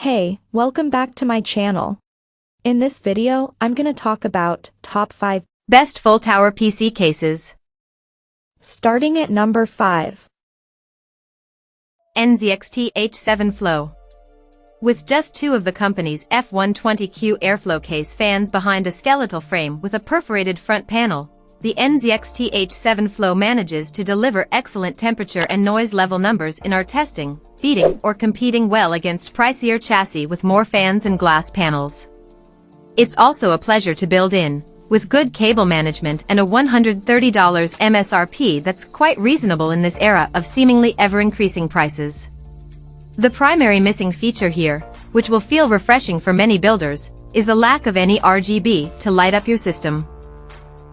Hey, welcome back to my channel. In this video, I'm gonna talk about top 5 best full tower PC cases. Starting at number 5. NZXT H7 Flow. With just two of the company's F120Q airflow case fans behind a skeletal frame with a perforated front panel, the NZXT H7 Flow manages to deliver excellent temperature and noise level numbers in our testing, beating or competing well against pricier chassis with more fans and glass panels. It's also a pleasure to build in, with good cable management and a $130 MSRP that's quite reasonable in this era of seemingly ever-increasing prices. The primary missing feature here, which will feel refreshing for many builders, is the lack of any RGB to light up your system.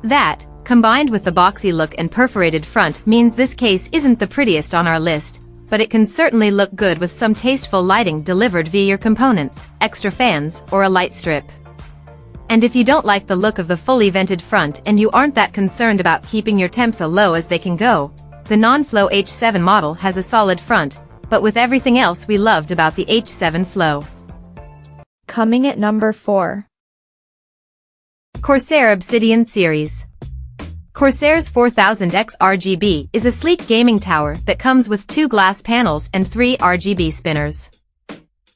That, combined with the boxy look and perforated front, means this case isn't the prettiest on our list, but it can certainly look good with some tasteful lighting delivered via your components, extra fans, or a light strip. And if you don't like the look of the fully vented front and you aren't that concerned about keeping your temps as low as they can go, the non-Flow H7 model has a solid front, but with everything else we loved about the H7 Flow. Coming at number 4. Corsair Obsidian Series. Corsair's 4000X RGB is a sleek gaming tower that comes with 2 glass panels and 3 RGB spinners.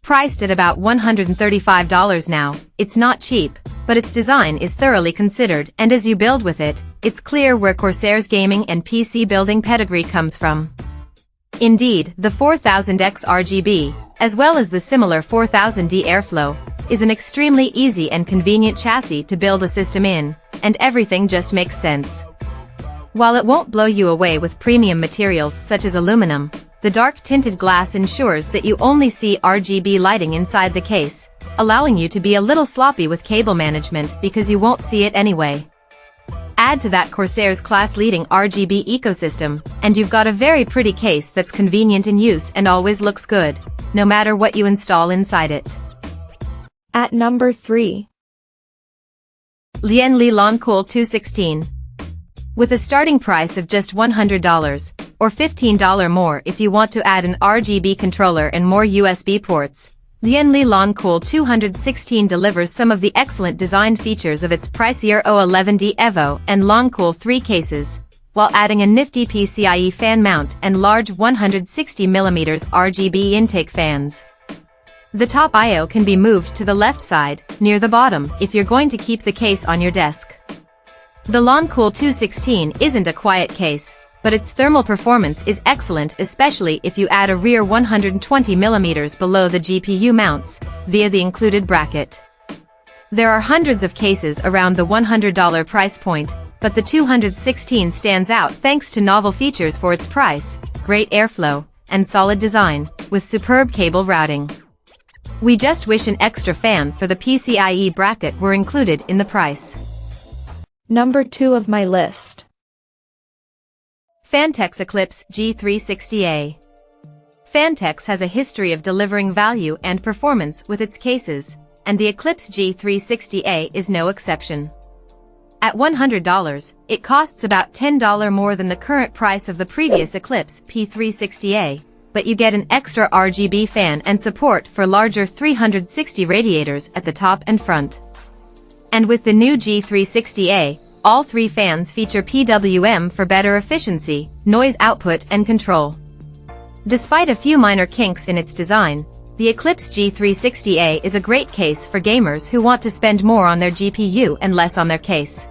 Priced at about $135 now, it's not cheap, but its design is thoroughly considered, and as you build with it, it's clear where Corsair's gaming and PC building pedigree comes from. Indeed, the 4000X RGB, as well as the similar 4000D Airflow, is an extremely easy and convenient chassis to build a system in, and everything just makes sense. While it won't blow you away with premium materials such as aluminum, the dark tinted glass ensures that you only see RGB lighting inside the case, allowing you to be a little sloppy with cable management because you won't see it anyway. Add to that Corsair's class-leading RGB ecosystem, and you've got a very pretty case that's convenient in use and always looks good, no matter what you install inside it. At number 3. Lian Lancool 216. With a starting price of just $100, or $15 more if you want to add an RGB controller and more USB ports, Lian Lancool 216 delivers some of the excellent design features of its pricier O11D Evo and Lancool 3 cases, while adding a nifty PCIe fan mount and large 160mm RGB intake fans. The top I/O can be moved to the left side, near the bottom, if you're going to keep the case on your desk. The Lancool 216 isn't a quiet case, but its thermal performance is excellent, especially if you add a rear 120mm below the GPU mounts, via the included bracket. There are hundreds of cases around the $100 price point, but the 216 stands out thanks to novel features for its price, great airflow, and solid design, with superb cable routing. We just wish an extra fan for the PCIe bracket were included in the price. Number 2 of my list. Fantex Eclipse G3A. Phanteks has a history of delivering value and performance with its cases, and the Eclipse G3A is no exception. At $100, it costs about $10 more than the current price of the previous Eclipse P360A, but you get an extra RGB fan and support for larger 360 radiators at the top and front. And with the new G360A, all 3 fans feature PWM for better efficiency, noise output and control. Despite a few minor kinks in its design, the Eclipse G360A is a great case for gamers who want to spend more on their GPU and less on their case.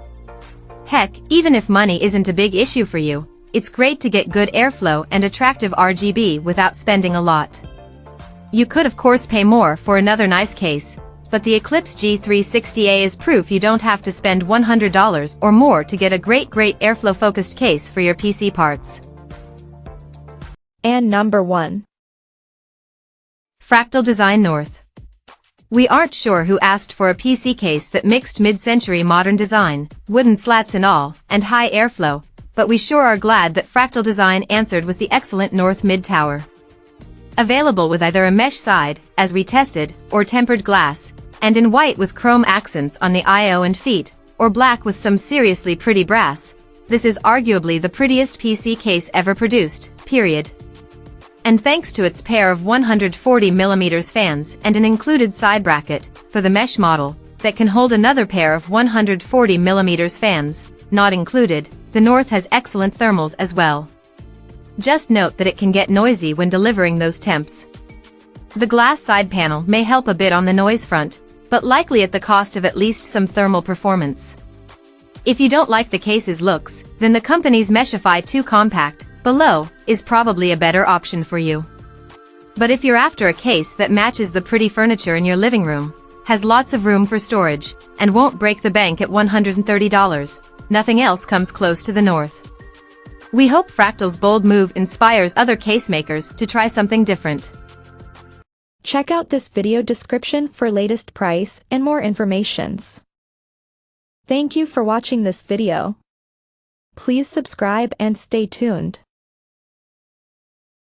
Heck, even if money isn't a big issue for you, it's great to get good airflow and attractive RGB without spending a lot. You could of course pay more for another nice case, but the Eclipse G360A is proof you don't have to spend $100 or more to get a great airflow-focused case for your PC parts. And number 1. Fractal Design North. We aren't sure who asked for a PC case that mixed mid-century modern design, wooden slats and all, and high airflow, but we sure are glad that Fractal Design answered with the excellent North Mid Tower. Available with either a mesh side, as we tested, or tempered glass, and in white with chrome accents on the I/O and feet, or black with some seriously pretty brass, this is arguably the prettiest PC case ever produced, period. And thanks to its pair of 140mm fans and an included side bracket, for the mesh model, that can hold another pair of 140mm fans, not included, the North has excellent thermals as well. Just note that it can get noisy when delivering those temps. The glass side panel may help a bit on the noise front, but likely at the cost of at least some thermal performance. If you don't like the case's looks, then the company's Meshify 2 Compact, below, is probably a better option for you. But if you're after a case that matches the pretty furniture in your living room, has lots of room for storage, and won't break the bank at $130, nothing else comes close to the North. We hope Fractal's bold move inspires other case makers to try something different. Check out this video description for latest price and more informations. Thank you for watching this video. Please subscribe and stay tuned.